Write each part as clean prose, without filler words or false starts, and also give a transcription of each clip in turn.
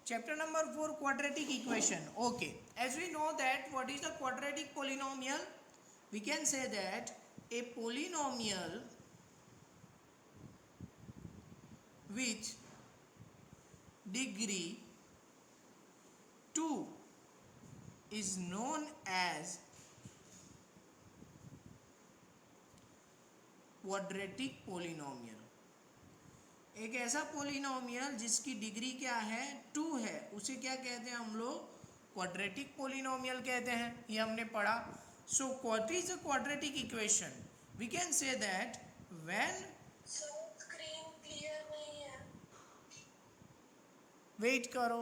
Chapter number 4, quadratic equation. Okay, as we know that what is the quadratic polynomial? We can say that a polynomial which degree 2 is known as quadratic polynomial. एक ऐसा polynomial जिसकी degree क्या है 2 है, उसे क्या कहते हैं हम लोग? क्वाड्रेटिक पोलिनोमियल कहते हैं. ये हमने पढ़ा. So what is a quadratic equation? We can say that when screen clear नहीं है. वेट करो.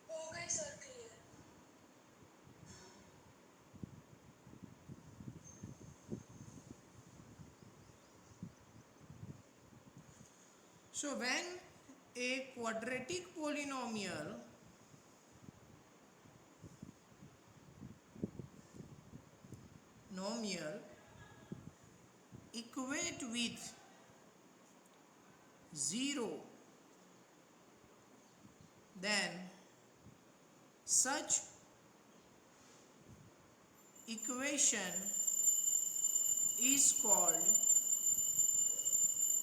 हो गई sir clear. So when a quadratic polynomial equate with 0, then such equation is called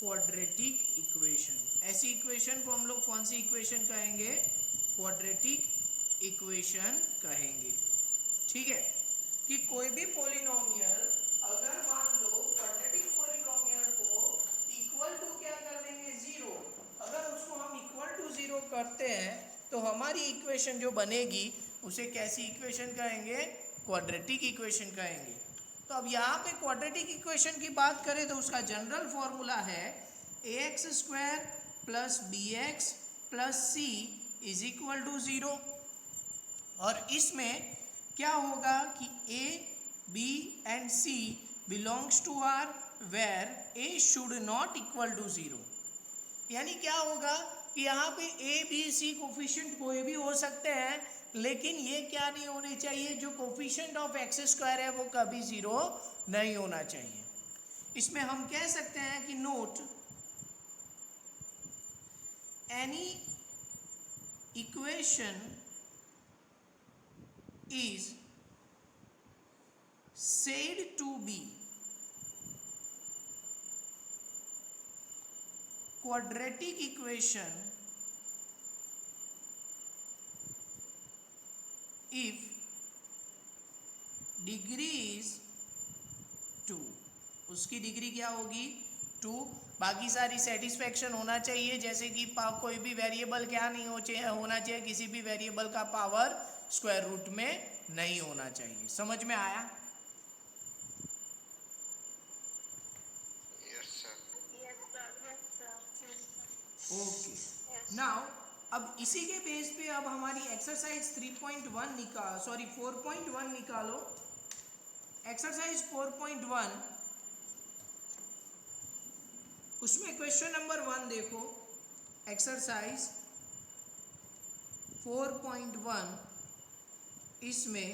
quadratic equation. ऐसी इक्वेशन को हम लोग कौन सी इक्वेशन कहेंगे? क्वाड्रेटिक इक्वेशन कहेंगे. ठीक है, कि कोई भी पोलिनोमियल अगर मान लो क्वाड्रेटिक पोलिनोमियल को इक्वल टू क्या कर देंगे? 0. अगर उसको हम इक्वल टू 0 करते हैं तो हमारी इक्वेशन जो बनेगी उसे कैसी इक्वेशन कहेंगे? क्वाड्रेटिक इक्वेशन कहेंगे. तो अब यहाँ पे क्वाड्रेटिक इक्वेशन की बात करें तो उसका जनरल फॉर्मूला है ax square plus bx plus c is equal to 0. और इसमें क्या होगा कि a, b and c belongs to R where a should not equal to 0. यानी क्या होगा कि यहाँ पे a, b, c कोफिशिएंट कोई भी हो सकते हैं, लेकिन ये क्या नहीं होने चाहिए? जो कोफिशिएंट ऑफ एक्स स्क्वायर है वो कभी 0 नहीं होना चाहिए. इसमें हम कह सकते हैं कि note any equation is said to be quadratic equation if degree is 2. उसकी डिग्री क्या होगी? 2. बाकी सारी सेटिस्फैक्शन होना चाहिए, जैसे कि कोई भी वेरिएबल क्या नहीं होना चाहिए? किसी भी वेरिएबल का पावर स्क्वायर रूट में नहीं होना चाहिए. समझ में आया? ओके. नाउ अब इसी के बेस पे अब हमारी एक्सरसाइज 4.1 निकालो. एक्सरसाइज 4.1 उसमें क्वेश्चन नंबर 1 देखो. एक्सरसाइज 4.1 इसमें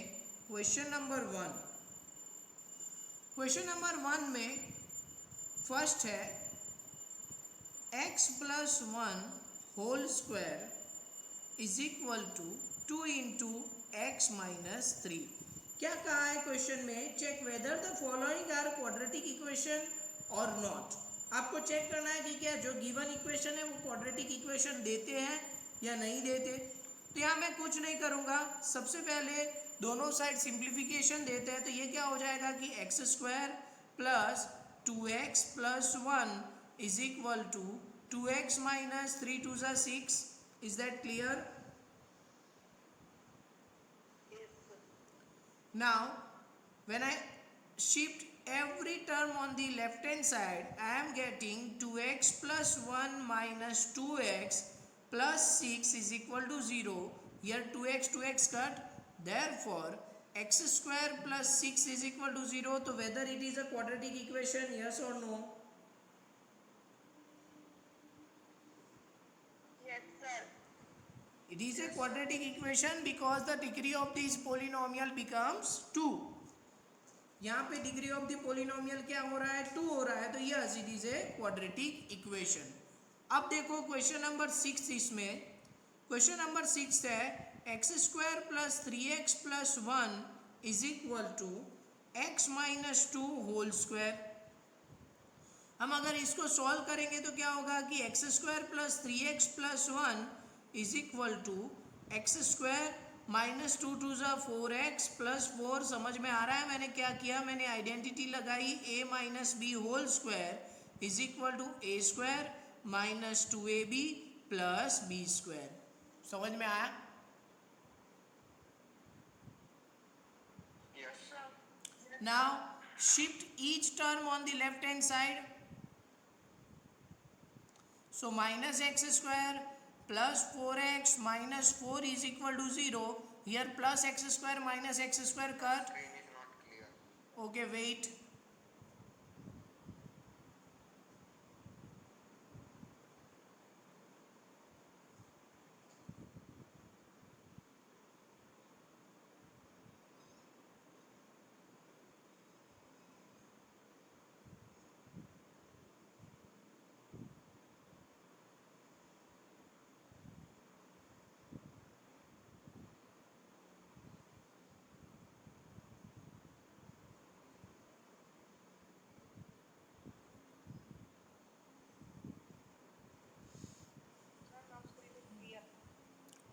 क्वेश्चन नंबर 1 में फर्स्ट है x plus 1 whole square is equal to 2 into x minus 3. क्या कहा है क्वेश्चन में? Check whether the following are quadratic equation और नॉट. आपको चेक करना है कि क्या जो गिवन इक्वेशन है वो क्वाड्रेटिक इक्वेशन देते हैं या नहीं देते. तो यहाँ मैं कुछ नहीं करूँगा. सबसे पहले दोनों साइड सिंप्लीफिकेशन देते हैं, तो ये क्या हो जाएगा कि x square plus 2x plus 1 is equal to 2x minus 3 2 is 6. Is that clear? Yes, sir. Now when I shift every term on the left hand side, I am getting 2x plus 1 minus 2x plus 6 is equal to 0. Here 2x cut, therefore x square plus 6 is equal to 0, तो whether it is a quadratic equation, yes और no? Yes, sir. It is a quadratic equation because the degree of this polynomial becomes 2. यहाँ पे degree of the polynomial क्या हो रहा है, 2 हो रहा है, तो yes it is a quadratic equation. अब देखो क्वेश्चन नंबर 6, इसमें क्वेश्चन नंबर 6 है x square plus 3x plus 1 is equal to x minus 2 whole square. हम अगर इसको सॉल्व करेंगे तो क्या होगा कि x square plus 3x plus 1 is equal to x square minus 2 टू ज़ा 4x प्लस 4। समझ में आ रहा है मैंने क्या किया, मैंने आइडेंटिटी लगाई a minus B whole square is equal to A square minus 2ab plus B square. समझ में आया? Yes, sir. Now shift each term on the left hand side, so minus x square plus 4x minus 4 is equal to 0. Here plus x square minus x square cut. Screen is not clear. Okay, wait.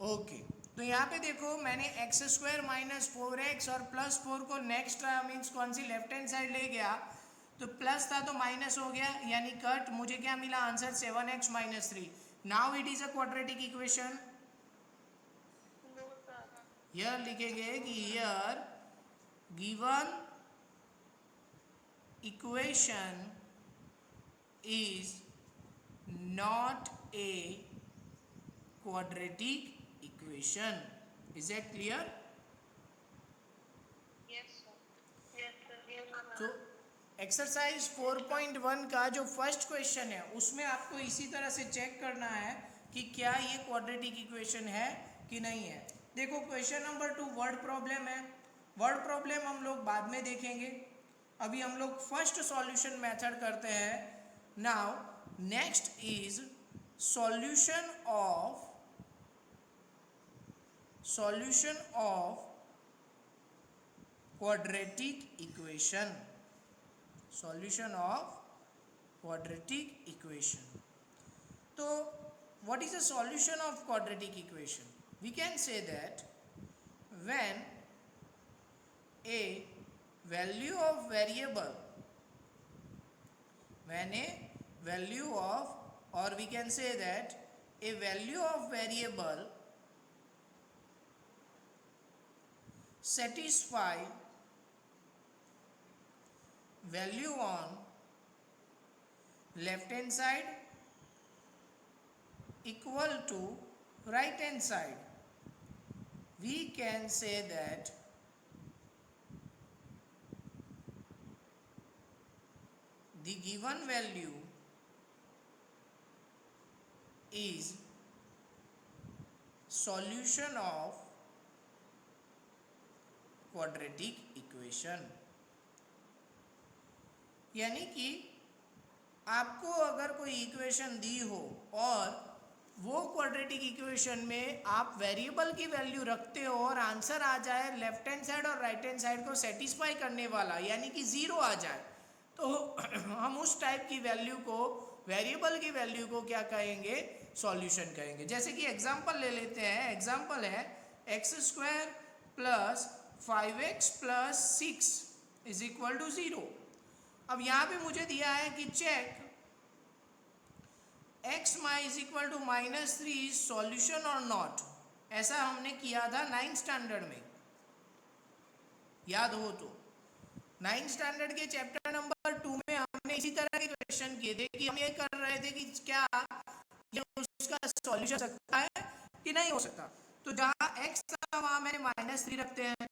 Okay तो यहाँ पे देखो मैंने x square minus 4x और plus 4 को next means कौन सी left hand side ले गया, तो प्लस था तो माइनस हो गया यानी कट। मुझे क्या मिला answer 7x minus 3। Now it is a quadratic equation. No, sir. Here लिखेंगे कि here given equation is not a quadratic equation. Is that clear? Yes, sir. Yes, sir. Yes, sir. तो exercise 4.1 का जो first question है उसमें आपको इसी तरह से चेक करना है कि क्या ये क्वाड्रेटिक इक्वेशन है कि नहीं है। देखो क्वेश्चन नंबर 2 वर्ड प्रॉब्लम है, वर्ड प्रॉब्लम हम लोग बाद में देखेंगे, अभी हम लोग फर्स्ट सॉल्यूशन मेथड करते हैं। Now next is solution of quadratic equation, solution of quadratic equation। तो what is the solution of quadratic equation? We can say that when a value of variable, or we can say that a value of variable satisfy value on left hand side equal to right hand side, we can say that the given value is solution of quadratic equation. यानी कि आपको अगर कोई equation दी हो और वो quadratic equation में आप वेरिएबल की वैल्यू रखते हो और आंसर आ जाए लेफ्ट हैंड साइड और राइट हैंड साइड को सेटिस्फाई करने वाला, यानी कि ज़ीरो आ जाए, तो हम उस टाइप की वैल्यू को, वेरिएबल की वैल्यू को क्या कहेंगे, सॉल्यूशन कहेंगे। जैसे कि एग्जांपल ले लेते हैं, एग्जांपल है x square plus 5x plus 6 is equal to 0। अब यहाँ पे मुझे दिया है कि check x is equal to minus 3 solution और नॉट। ऐसा हमने किया था 9th स्टैंडर्ड में, याद हो तो 9th स्टैंडर्ड के चैप्टर नंबर 2 में हमने इसी तरह के क्वेश्चन किए थे कि हम ये कर रहे थे कि क्या ये उसका सॉल्यूशन सकता है कि नहीं हो सकता। तो जहाँ x था वहाँ मैंने माइनस 3 रखते हैं,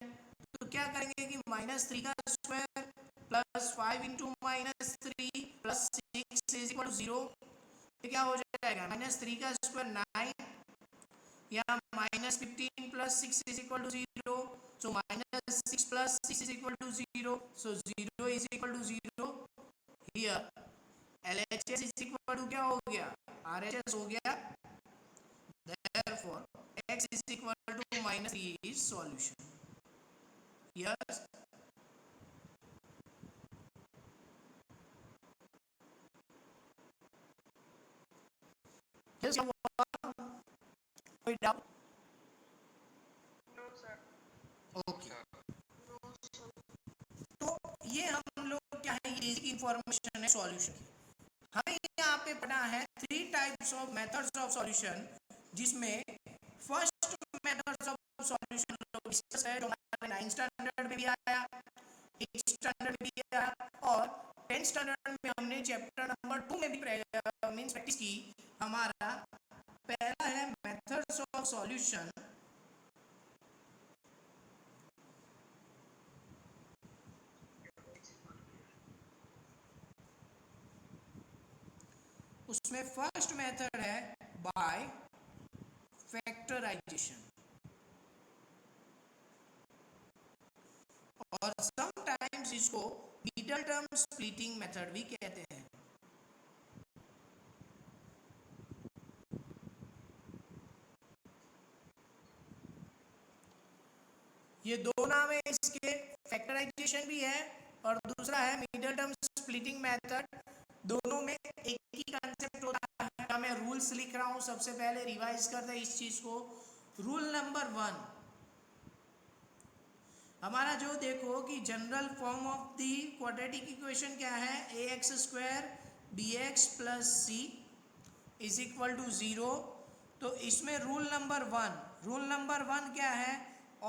तो क्या करेंगे कि -3 का square plus 5 into -3 plus 6 is equal to 0। तो क्या हो जाएगा, -3 का स्क्वायर 9 या -15 plus 6 is equal to 0। So -6 plus 6 is equal to 0। So 0 is equal to 0। Here LHS is equal to क्या हो गया, RHS हो गया। Therefore x is equal to -3 is solution. Yes. Yes, कोई डाउट? No sir. ओके, तो ये हम लोग क्या है, ये इंफॉर्मेशन है सॉल्यूशन की। हमें यहाँ पे पढ़ना है 3 types of methods of solution, जिसमें first methods of solution discuss है, जो हमारे 9th स्टैंडर्ड में भी आया, 8th स्टैंडर्ड में भी आया, और 10th स्टैंडर्ड में हमने चैप्टर नंबर 2 में भी मींस प्रैक्टिस की। हमारा पहला है मेथड्स ऑफ सॉल्यूशन। उसमें फर्स्ट मेथड है बाय फैक्टराइजेशन, और समटाइम्स इसको मिडल टर्म स्प्लिटिंग मेथड भी कहते हैं। ये दो नाम है इसके, फैक्टराइजेशन भी है और दूसरा है मिडल टर्म स्प्लिटिंग मेथड। दोनों में एक ही कंसेप्ट होता है। मैं रूल्स लिख रहा हूं, सबसे पहले रिवाइज करते हैं इस चीज को। रूल नंबर 1 हमारा जो देखो कि general form of the quadratic equation क्या है, ax² bx plus c is equal to 0। तो इसमें रूल नंबर 1 क्या है,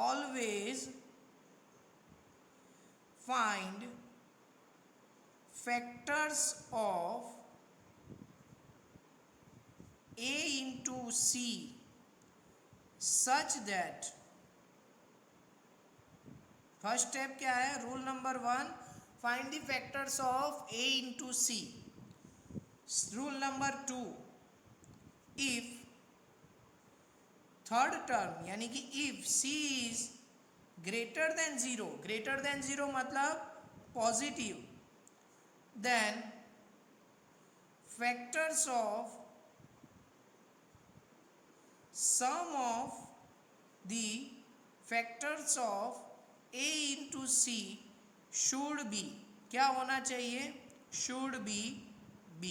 always find factors of a into c such that, first step क्या है, rule number 1 find the factors of a into c। Rule number 2, if third term यानी कि if c is greater than 0 मतलब positive, then factors of sum of the factors of a into c should be, क्या होना चाहिए, should be b।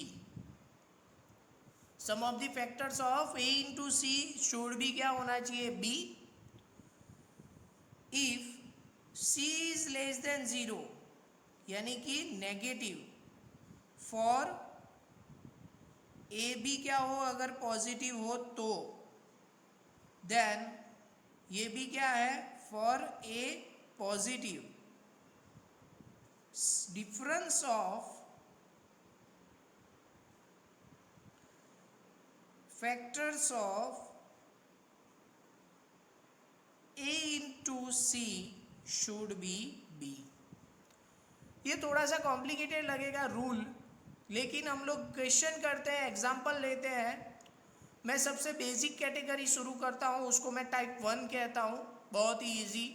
sum of the factors of a into c should be क्या होना चाहिए, b। if c is less than 0 यानी कि negative, for A B क्या हो, अगर पॉजिटिव हो तो, देन ये भी क्या है, for a positive, difference of factors of a into c should be b। ये थोड़ा सा कॉम्प्लिकेटेड लगेगा रूल, लेकिन हम लोग क्वेश्चन करते हैं, एग्जाम्पल लेते हैं। मैं सबसे बेसिक कैटेगरी शुरू करता हूँ, उसको मैं टाइप 1 कहता हूँ, बहुत ही ईजी,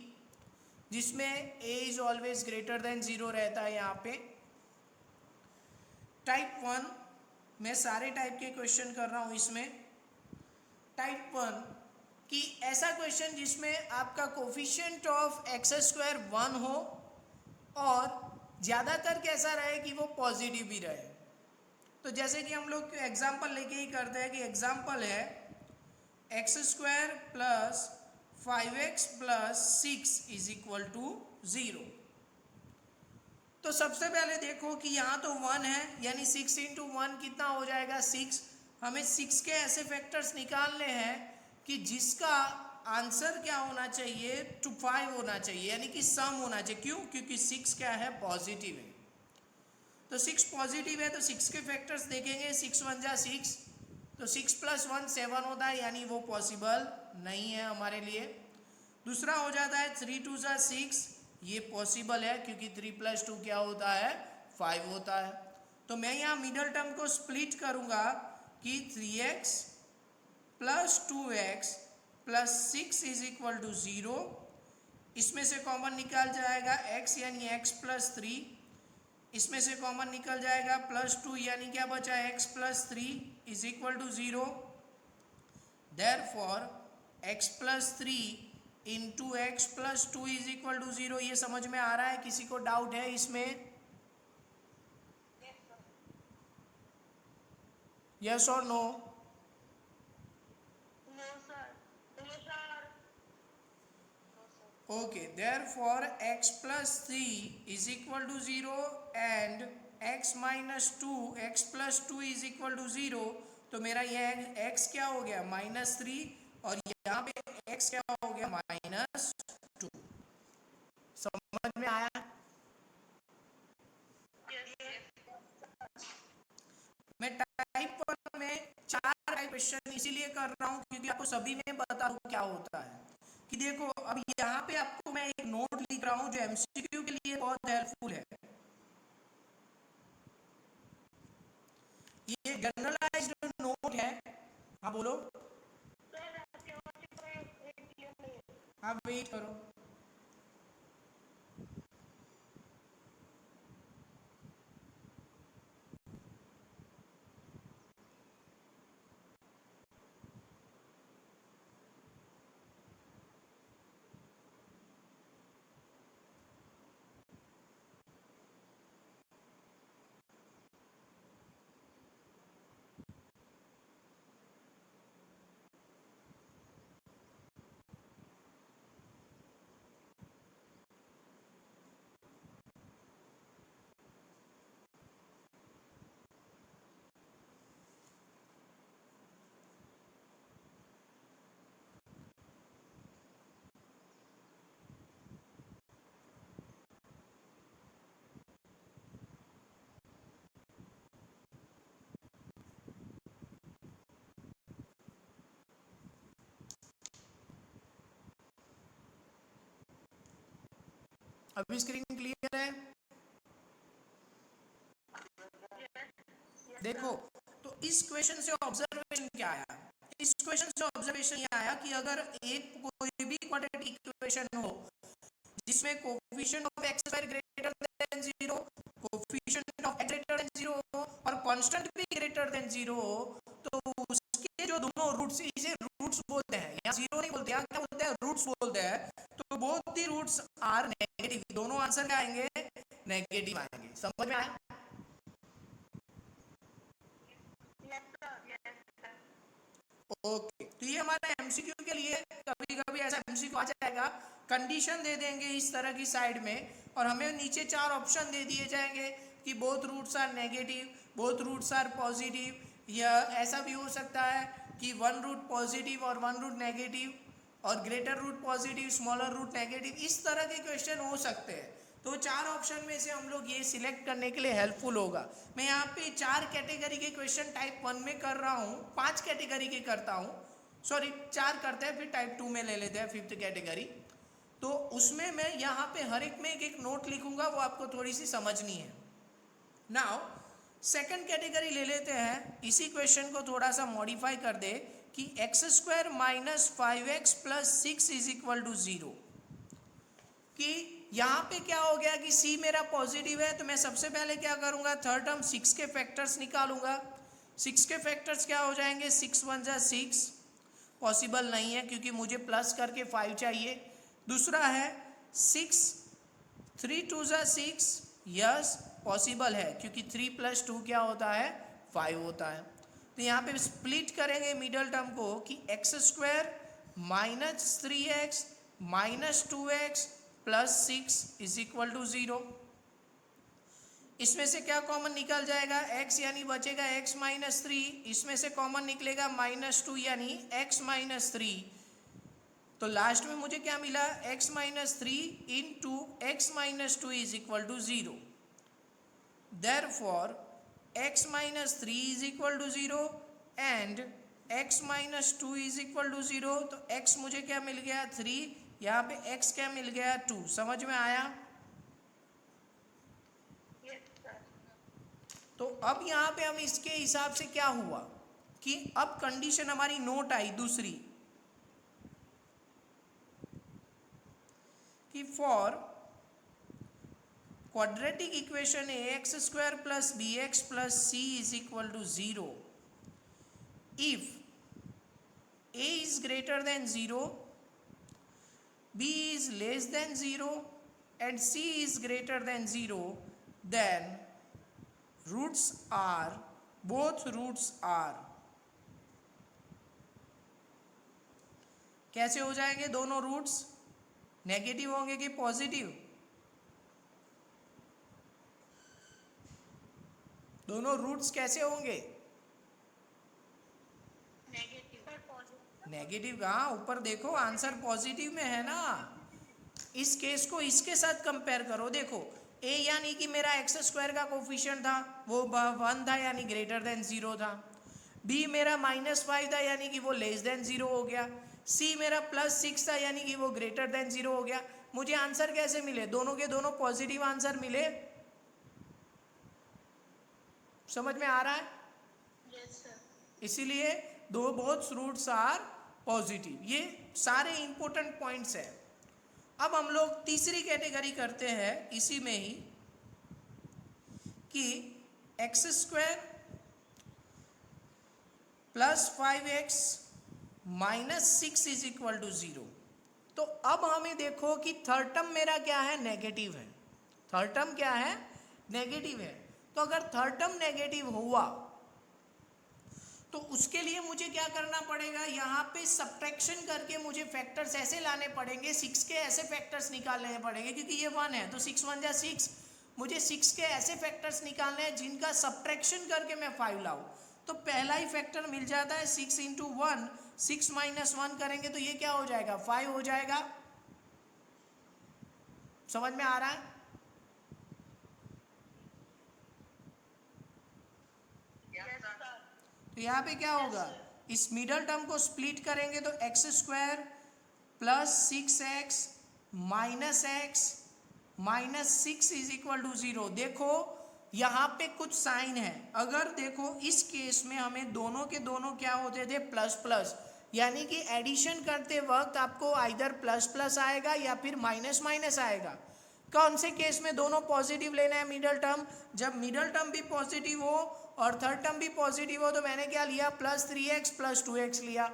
जिसमें a is always greater than 0 रहता है। यहाँ पे टाइप 1 मैं सारे टाइप के क्वेश्चन कर रहा हूँ इसमें। टाइप 1 कि ऐसा क्वेश्चन जिसमें आपका कोफिशिएंट ऑफ x² 1 हो और ज़्यादातर कैसा रहे कि वो पॉजिटिव भी रहे। तो जैसे कि हम लोग एग्जाम्पल लेके ही करते हैं कि एग्जाम्पल है x² plus 5x plus 6 is equal to 0। तो सबसे पहले देखो कि यहाँ तो 1 है, यानी 6 इंटू 1 कितना हो जाएगा, 6। हमें 6 के ऐसे फैक्टर्स निकालने हैं कि जिसका आंसर क्या होना चाहिए, 5 होना चाहिए, यानी कि सम होना चाहिए। क्यों, क्योंकि 6 क्या है, पॉजिटिव है। तो 6 पॉजिटिव है तो 6 के फैक्टर्स देखेंगे, 6 1 जा 6, तो 6 प्लस 1 7 होता है, यानी वो पॉसिबल नहीं है हमारे लिए। दूसरा हो जाता है 3 2 जा 6, ये पॉसिबल है क्योंकि 3 + 2 क्या होता है 5 होता है। तो मैं यहाँ मिडल टर्म को स्प्लिट करूँगा कि 3x + 2x + 6 = 0। इसमें से कॉमन निकाल जाएगा x यानी x + 3, इसमें से कॉमन निकल जाएगा +2 यानी क्या बचा x + 3 = 0। Therefore x + 3 × x + 2 = 0। ये समझ में आ रहा है? किसी को डाउट है इसमें? यस और no? No sir. No sir. Okay, therefore x + 3 = 0 and x - 2 x + 2 = 0। तो मेरा यह x क्या हो गया -3 और यहाँ पे x क्या हो गया -2। समझ में आया? मैं टाइप 1 में 4 क्वेश्चन इसीलिए कर रहा हूँ क्योंकि आपको सभी में बता दूँ क्या होता है। कि देखो अब यहाँ पे आपको मैं एक नोट लिख रहा हूँ जो एमसीक्यू के लिए बहुत हेल्पफुल है। ये जनरलाइज्ड नोट है। हाँ बोलो। हाँ वेट करो। अभी स्क्रीन क्लियर है? देखो तो इस क्वेश्चन से ऑब्जर्वेशन क्या आया? इस क्वेश्चन से ऑब्जर्वेशन ये आया कि अगर एक कोई भी क्वाड्रेटिक इक्वेशन हो जिसमें coefficient of x² greater than 0, coefficient of x greater than 0 हो और कांस्टेंट भी ग्रेटर देन 0 हो, तो उसके जो दोनों रूट्स, इसे रूट्स बोलते हैं, यहाँ जीरो नहीं बोलते, यहाँ क्या बोलते हैं रूट्स बोलते हैं। तो both the roots are negative, दोनों आंसर क्या आएंगे नेगेटिव आएंगे। समझ में आया? ओके तो ये हमारा एमसीक्यू के लिए कभी कभी ऐसा एमसीक्यू आ जाएगा, कंडीशन दे देंगे इस तरह की साइड में और हमें नीचे 4 ऑप्शन दे दिए जाएंगे कि both roots are negative, both roots are positive, या ऐसा भी हो सकता है कि 1 रूट पॉजिटिव और 1 रूट नेगेटिव और greater root positive smaller root negative, इस तरह के क्वेश्चन हो सकते हैं। तो 4 ऑप्शन में से हम लोग ये सिलेक्ट करने के लिए हेल्पफुल होगा। मैं यहाँ पे 4 कैटेगरी के क्वेश्चन टाइप 1 में कर रहा हूँ, 5 कैटेगरी के करता हूँ, सॉरी 4 करते हैं फिर टाइप 2 में ले लेते हैं 5th कैटेगरी। तो उसमें मैं यहाँ पे हर एक में एक नोट लिखूंगा, वो आपको थोड़ी सी समझनी है। नाउ सेकंड कैटेगरी ले लेते हैं, इसी क्वेश्चन को थोड़ा सा मॉडिफाई कर दे कि x² - 5x + 6 = 0। कि यहाँ पे क्या हो गया कि c मेरा पॉजिटिव है, तो मैं सबसे पहले क्या करूँगा, थर्ड टर्म 6 के फैक्टर्स निकालूंगा। 6 के फैक्टर्स क्या हो जाएंगे, 6 × 1 = 6, पॉसिबल नहीं है क्योंकि मुझे प्लस करके 5 चाहिए। दूसरा है 6 3 × 2 = 6, यस पॉसिबल है क्योंकि 3 + 2 क्या होता है 5 होता है। तो यहाँ पे स्प्लिट करेंगे मिडल टर्म को कि x² - 3x - 2x + 6 = 0। इसमें से क्या कॉमन निकल जाएगा, x यानी बचेगा x - 3, इसमें से कॉमन निकलेगा -2 यानी x - 3। तो लास्ट में मुझे क्या मिला, x - 3 × x - 2 = 0। Therefore x - 3 = 0 and x - 2 = 0। तो x मुझे क्या मिल गया 3, यहाँ पे x क्या मिल गया 2, समझ में आया? Yes sir. तो अब यहाँ पे हम इसके हिसाब से क्या हुआ कि अब कंडीशन हमारी नोट आई दूसरी कि for quadratic equation ax square plus bx plus c is equal to 0 if a is greater than 0, b is less than 0 and c is greater than 0, then roots are, both roots are, कैसे हो जाएंगे दोनों roots? Negative होंगे कि positive? दोनों roots कैसे होंगे? Negative पर पॉजिटिव। नेगेटिव कहाँ, ऊपर देखो आंसर पॉजिटिव में है ना। इस केस को इसके साथ कंपेयर करो, देखो a यानी कि मेरा एक्स स्क्वायर का कोफिशिएंट था वो 1 था यानी ग्रेटर देन 0 था, b मेरा -5 था यानी कि वो लेस देन 0 हो गया, c मेरा +6 था यानी कि वो ग्रेटर देन 0 हो गया। मुझे आंसर कैसे मिले? दोनों के दोनों पॉजिटिव आंसर मिले। समझ में आ रहा है? Yes sir. इसीलिए दो बोथ रूट्स आर पॉजिटिव। ये सारे इंपॉर्टेंट पॉइंट्स हैं। अब हम लोग तीसरी कैटेगरी करते हैं इसी में ही कि x square plus 5x minus 6 is equal to 0। तो अब हमें देखो कि थर्ड टर्म मेरा क्या है? नेगेटिव है। थर्ड टर्म क्या है? नेगेटिव है। तो अगर थर्ड टर्म नेगेटिव हुआ तो उसके लिए मुझे क्या करना पड़ेगा? यहाँ पे सब्ट्रैक्शन करके मुझे फैक्टर्स ऐसे लाने पड़ेंगे, 6 के ऐसे फैक्टर्स निकालने पड़ेंगे क्योंकि ये 1 है तो 6 1 जा 6। मुझे 6 के ऐसे फैक्टर्स निकालने हैं जिनका सब्ट्रैक्शन करके मैं 5 लाऊं। तो पहला ही फैक्टर मिल जाता है 6 इंटू 1, 6 माइनस 1 करेंगे तो ये क्या हो जाएगा? 5 हो जाएगा। समझ में आ रहा है? Yes sir. तो यहाँ पे क्या होगा? इस मिडल टर्म को स्प्लिट करेंगे तो x square plus 6x minus 6 is equal to 0। देखो यहाँ पे कुछ साइन है। अगर देखो इस केस में हमें दोनों के दोनों क्या होते थे? प्लस प्लस, यानी कि एडिशन करते वक्त आपको आइदर प्लस प्लस आएगा या फिर माइनस माइनस आएगा। कौन से केस में दोनों पॉजिटिव लेना है? Middle term. जब मिडल टर्म भी पॉजिटिव हो और थर्ड टर्म भी पॉजिटिव हो तो मैंने क्या लिया? प्लस 3x प्लस 2x लिया।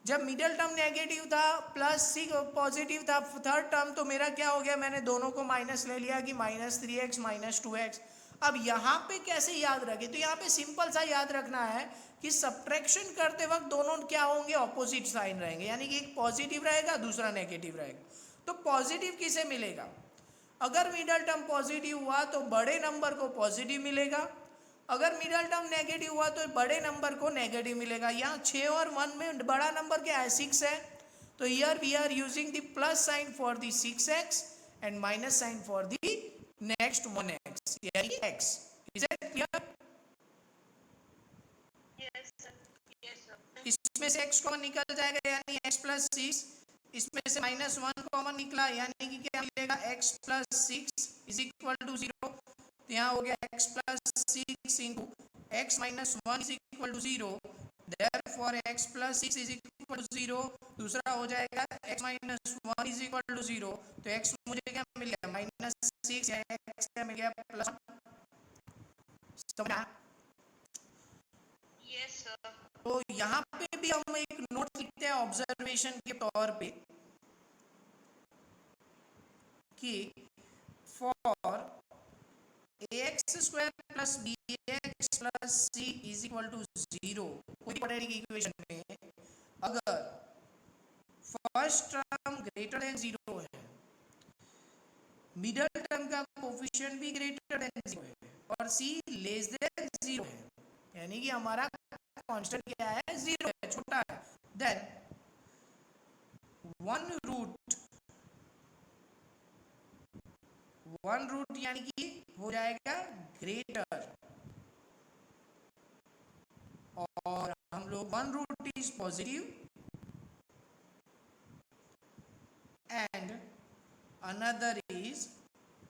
जब मिडल टर्म नेगेटिव था, प्लस 6 पॉजिटिव था थर्ड टर्म, तो मेरा क्या हो गया? मैंने दोनों को माइनस ले लिया कि -3x माइनस 2x। अब यहाँ पे कैसे याद रखें? तो यहाँ पे सिंपल सा याद रखना है कि सब्ट्रैक्शन करते वक्त दोनों क्या होंगे? ऑपोजिट साइन रहेंगे, यानी कि एक पॉजिटिव रहेगा दूसरा नेगेटिव रहेगा। तो पॉजिटिव किसे मिलेगा? अगर मिडल टर्म पॉजिटिव हुआ तो बड़े नंबर को पॉजिटिव मिलेगा, अगर मिडल टर्म नेगेटिव हुआ तो बड़े नंबर को नेगेटिव मिलेगा। यहाँ 6 और 1 में बड़ा नंबर क्या है? 6 है। तो here we are using the plus sign for the 6x and minus sign for the next 1x, यानी x। Is it clear? Yes sir. Yes sir. इसमें से x कॉमन निकल जाएगा यानी x प्लस 6, इसमें से -1 कॉमन निकला यानी कि क्या मिलेगा? x plus 6 is equal to 0। तो यहाँ हो गया x plus 6 into x minus 1 is equal to 0, therefore x plus 6 is equal to 0। दूसरा हो जाएगा x minus 1 is equal to 0। तो x मुझे क्या मिल गया? -6 या x क्या मिल गया? प्लस। समझा? Yes sir. तो यहाँ पे भी हम एक नोट लिखते हैं ऑब्जर्वेशन के तौर पे कि for ax square plus bx plus c is equal to 0 कोई क्वाड्रेटिक इक्वेशन में अगर फर्स्ट टर्म ग्रेटर देन 0 है, मिडल टर्म का कोफिशिएंट भी ग्रेटर देन 0 है और c लेस देन 0 है, यानी कि हमारा कांस्टेंट क्या है? 0 है, छोटा है, देन वन रूट यानी कि हो जाएगा ग्रेटर, और हम लोग one root is positive and another is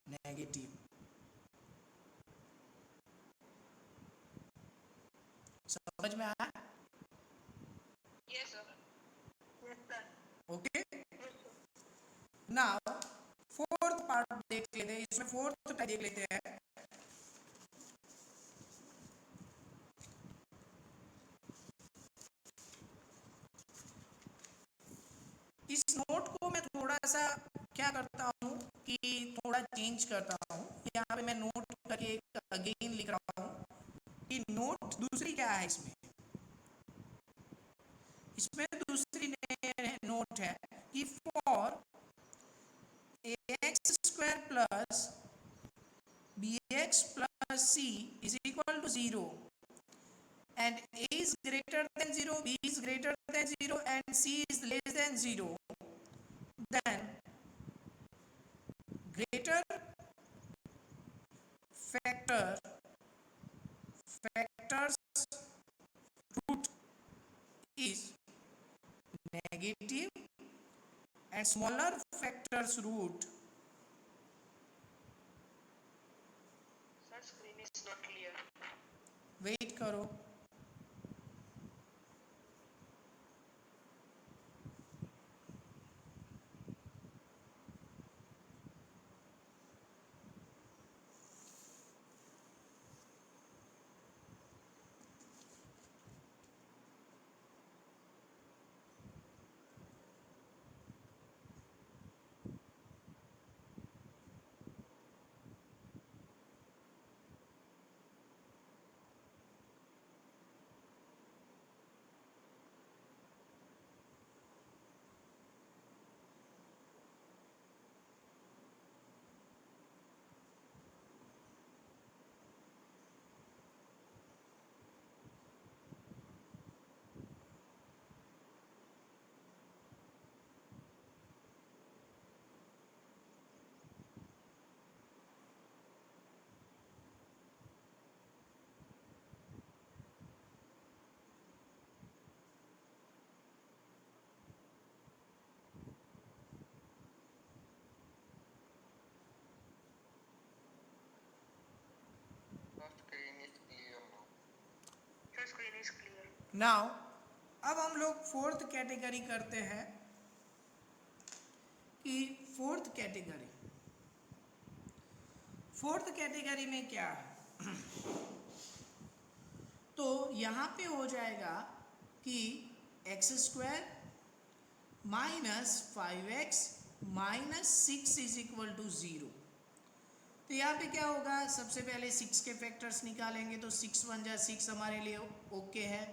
negative. समझ में आया? Yes, sir. Yes, sir. Okay, Yes, sir. Now fourth part देख लेते हैं, इसमें फोर्थ टाइप देख लेते हैं। इस नोट को मैं थोड़ा सा क्या करता हूँ कि थोड़ा चेंज करता हूँ। यहाँ पे मैं नोट करके अगेन लिख रहा हूँ कि नोट दूसरी क्या है इसमें। इसमें दूसरी नोट है कि for ax square plus bx plus c is equal to 0 and a is greater than 0, b is greater than 0 and c is less than 0, then greater factors root is negative and smaller factors root. Sir, screen is not clear. Wait करो। Sir, screen is clear. Now अब हम लोग fourth category करते हैं कि fourth category में क्या है। तो यहाँ पे हो जाएगा कि x square minus 5x minus 6 is equal to 0। तो यहाँ पे क्या होगा, सबसे पहले 6 के फैक्टर्स निकालेंगे तो 6 1 जा 6 हमारे लिए ओके है।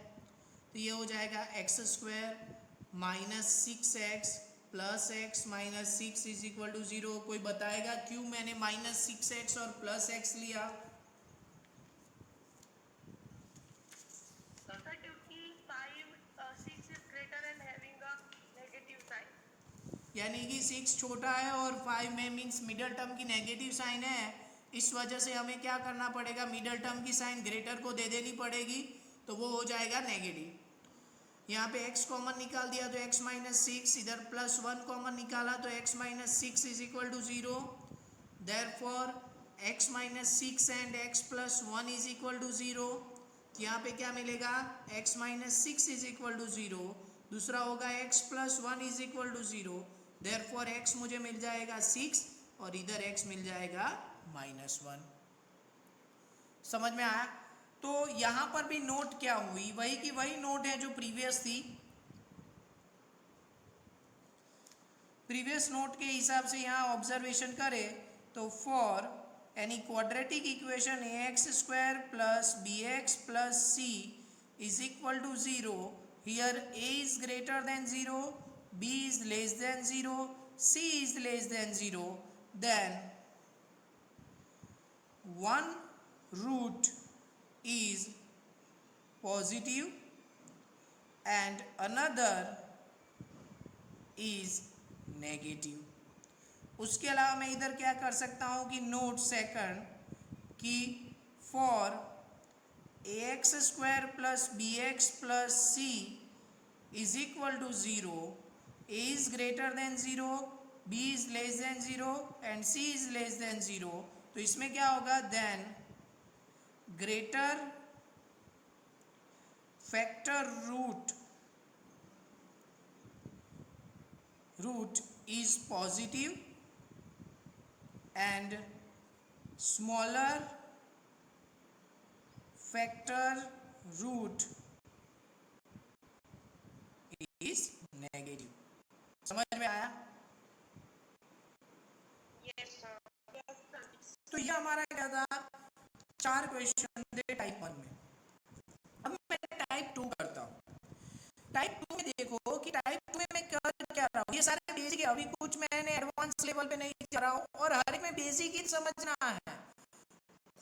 तो ये हो जाएगा x square minus 6x plus x minus 6 is equal to 0। कोई बताएगा क्यों मैंने माइनस 6x और प्लस x लिया? Sir, क्योंकि 6 is greater and having a negative sign. यानी कि 6 छोटा है और 5 में मीन्स मिडल टर्म की नेगेटिव साइन है। इस वजह से हमें क्या करना पड़ेगा, मिडल टर्म की साइन ग्रेटर को दे देनी पड़ेगी, तो वो हो जाएगा नेगेटिव। यहाँ पे x कॉमन निकाल दिया तो x माइनस 6, इधर प्लस 1 कॉमन निकाला तो x minus 6 is equal to 0। Therefore x minus 6 and x plus 1 is equal to 0। यहाँ पे क्या मिलेगा, x minus 6 is equal to 0, दूसरा होगा x plus 1 is equal to 0। Therefore x मुझे मिल जाएगा 6 और इधर x मिल जाएगा माइनस 1। समझ में आया? तो यहाँ पर भी नोट क्या हुई, वही की वही नोट है जो प्रीवियस थी। प्रीवियस नोट के हिसाब से यहाँ ऑब्जर्वेशन करें तो for any quadratic equation ax square plus bx plus c is equal to 0, here a is greater than 0, b is less than 0, c is less than 0, then one root is positive and another is negative. उसके अलावा मैं इधर क्या कर सकता हूँ कि note second कि for ax square plus bx plus c is equal to 0, a is greater than 0, b is less than 0 and c is less than 0, तो इसमें क्या होगा, then greater factor root is positive and smaller factor root is negative. समझ में आया? Yes, sir. Yes, sir. तो ये हमारा क्या था, 4 क्वेश्चन थे टाइप 1 में। अब मैं टाइप 2 करता हूँ। टाइप 2 में देखो कि टाइप 2 में मैं कर क्या रहा हूँ, ये सारे बेसिक है, अभी कुछ मैंने एडवांस लेवल पे नहीं जा रहा हूँ और हर एक में बेसिक ही समझना है,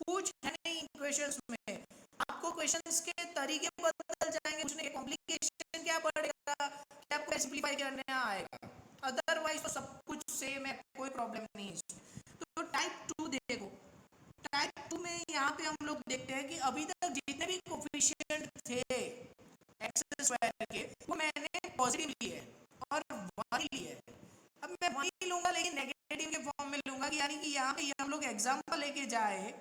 कुछ है नहीं क्वेश्चंस में। आपको क्वेश्चंस के तरीके बदल जाएंगे, उसमें कॉम्प्लिकेशन क्या पड़ेगा कि आपको सिंपलीफाई करने आएगा, अदरवाइज तो सब कुछ सेम है, कोई प्रॉब्लम नहीं है इसमें। तो टाइप 2 देखो, टाइप 2 में यहाँ पे हम लोग देखते हैं कि अभी तक जितने भी कोफिशिएंट थे एक्स स्क्वायर के, वो मैंने पॉजिटिव लिए और 1 लिए। अब मैं 1 लूंगा लेकिन नेगेटिव के फॉर्म में लूंगा, कि यानी कि यहाँ पे हम लोग एग्जांपल लेके जाए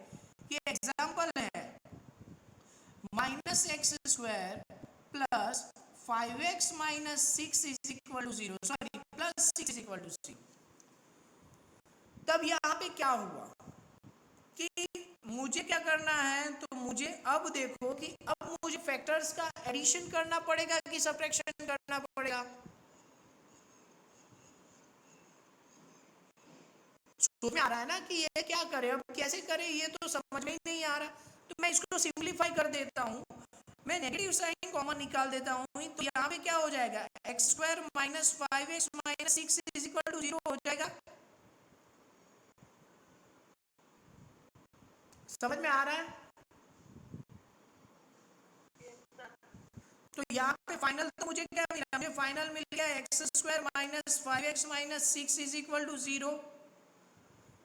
कि एग्जांपल है minus x square plus 5x minus 6 is equal to 0, sorry plus 6 is equal to 0। तब यहाँ पे क्या हुआ कि मुझे क्या करना है, तो मुझे अब देखो कि अब मुझे फैक्टर्स का एडिशन करना पड़ेगा कि सब्ट्रैक्शन करना पड़ेगा। समझ में आ रहा है ना कि ये क्या करे, अब कैसे करे ये तो समझ में ही नहीं आ रहा। तो मैं इसको सिंपलीफाई कर देता हूँ, मैं नेगेटिव साइन कॉमन निकाल देता हूँ, तो यहाँ पे क्या हो जाएगा, x square minus 5x minus 6 is equal to 0 हो जाएगा। समझ में आ रहा है? तो यहाँ पे फाइनल तो मुझे क्या मिला, मुझे फाइनल मिल गया x square minus 5x minus 6 is equal to 0,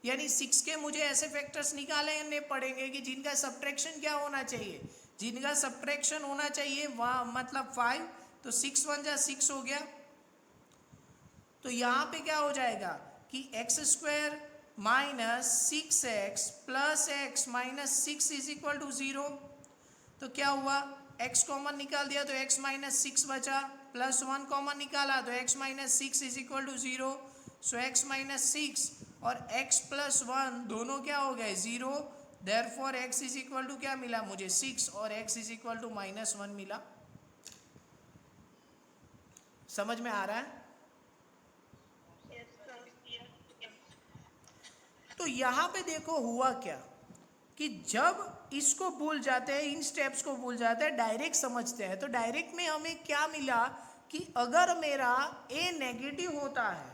यानी 6 के मुझे ऐसे फैक्टर्स निकालने पड़ेंगे कि जिनका सब्ट्रैक्शन क्या होना चाहिए, जिनका सब्ट्रैक्शन होना चाहिए वहाँ मतलब 5, तो 6 1 जा 6 हो गया। तो यहाँ पे क्या हो जाएगा कि x square minus 6x plus x minus 6 is equal to 0। तो क्या हुआ, x कॉमन निकाल दिया तो x माइनस 6 बचा, प्लस 1 कॉमन निकाला तो x minus 6 is equal to 0। So x minus 6 और x प्लस 1 दोनों क्या हो गए 0, therefore x is equal to क्या मिला मुझे 6 और x is equal to minus 1 मिला। समझ में आ रहा है? Yes, sir. Yes, yes. तो यहाँ पे देखो हुआ क्या कि जब इसको भूल जाते हैं, इन स्टेप्स को भूल जाते हैं, डायरेक्ट समझते हैं, तो डायरेक्ट में हमें क्या मिला कि अगर मेरा a नेगेटिव होता है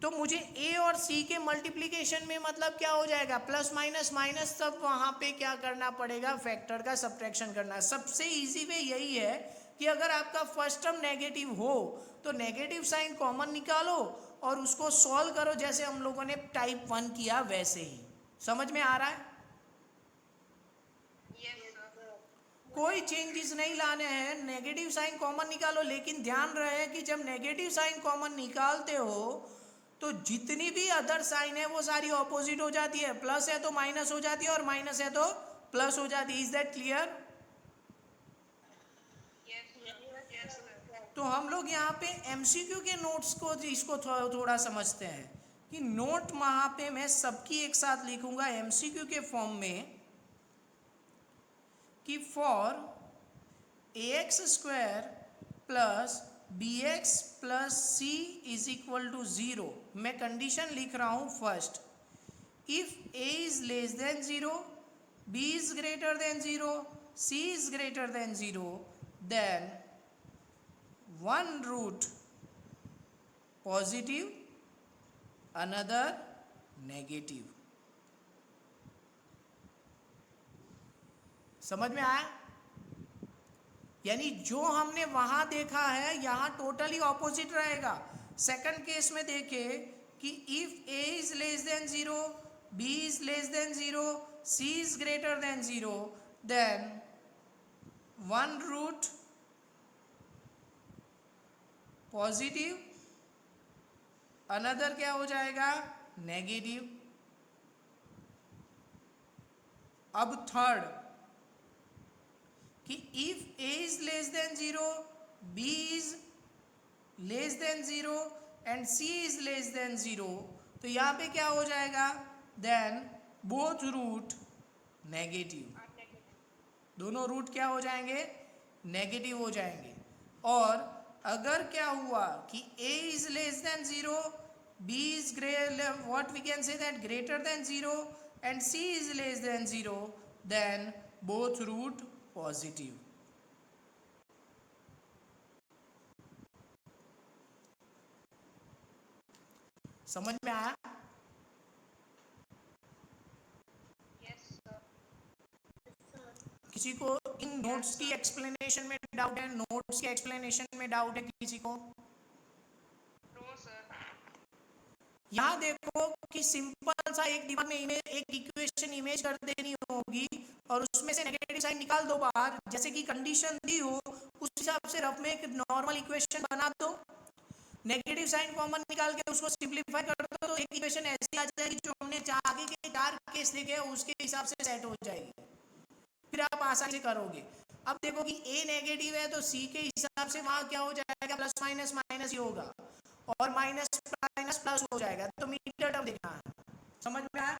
तो मुझे a और c के मल्टीप्लिकेशन में मतलब क्या हो जाएगा, प्लस माइनस माइनस, तब वहाँ पे क्या करना पड़ेगा, फैक्टर का सब्ट्रैक्शन करना है। सबसे इजी वे यही है कि अगर आपका फर्स्ट टर्म नेगेटिव हो तो नेगेटिव साइन कॉमन निकालो और उसको सॉल्व करो, जैसे हम लोगों ने टाइप 1 किया वैसे ही। समझ में आ रहा है? Yes, sir. कोई चेंजेस नहीं लाने हैं, नेगेटिव साइन कॉमन निकालो, लेकिन ध्यान रहे कि जब नेगेटिव साइन कॉमन निकालते हो तो जितनी भी अदर साइन है वो सारी ऑपोजिट हो जाती है, प्लस है तो माइनस हो जाती है और माइनस है तो प्लस हो जाती है। Is that clear? Yes, sir. Yes, sir. तो हम लोग यहाँ पे एमसीक्यू के नोट्स को इसको थोड़ा समझते हैं कि नोट वहाँ पे मैं सबकी एक साथ लिखूंगा एमसीक्यू के फॉर्म में कि for ax square plus bx plus c is equal to 0, मैं कंडीशन लिख रहा हूँ first, if a is less than 0, b is greater than 0, c is greater than 0, then one root positive, another negative। समझ में आया? यानी जो हमने वहां देखा है यहाँ टोटली ऑपोजिट रहेगा। सेकंड केस में देखे कि if a is less than 0, b is less than 0, c is greater than 0, then one root positive, another क्या हो जाएगा, नेगेटिव। अब थर्ड कि if a is less than 0, b is less than 0 and c is less than 0, तो यहाँ पे क्या हो जाएगा, then both root negative. Are negative. दोनों रूट क्या हो जाएंगे, नेगेटिव हो जाएंगे। और अगर क्या हुआ कि a is less than 0, b is what we can say that greater than 0 and c is less than 0, then both root positive. समझ में आया? Yes sir. किसी को इन नोट्स की एक्सप्लेनेशन में डाउट है? नोट्स की एक्सप्लेनेशन में डाउट है किसी को? No sir. यहाँ देखो कि सिंपल सा एक दिमाग में एक इक्वेशन इमेज कर देनी होगी और उसमें से नेगेटिव साइन निकाल दो बाहर, जैसे कि कंडीशन दी हो उस हिसाब से रफ में एक नॉर्मल इक्वेशन बना दो, नेगेटिव साइन कॉमन निकाल के उसको सिंप्लीफाई कर दो, तो एक इक्वेशन ऐसी आ जाएगी जो हमने आगे के 4 केस देखे उसके हिसाब से सेट हो जाएगी, फिर आप आसानी से करोगे। अब देखो कि a नेगेटिव है तो c के हिसाब से वहाँ क्या हो जाएगा, प्लस माइनस माइनस ही होगा और माइनस माइनस प्लस हो जाएगा, तो मीटर टर्म देखना है। समझ में आया?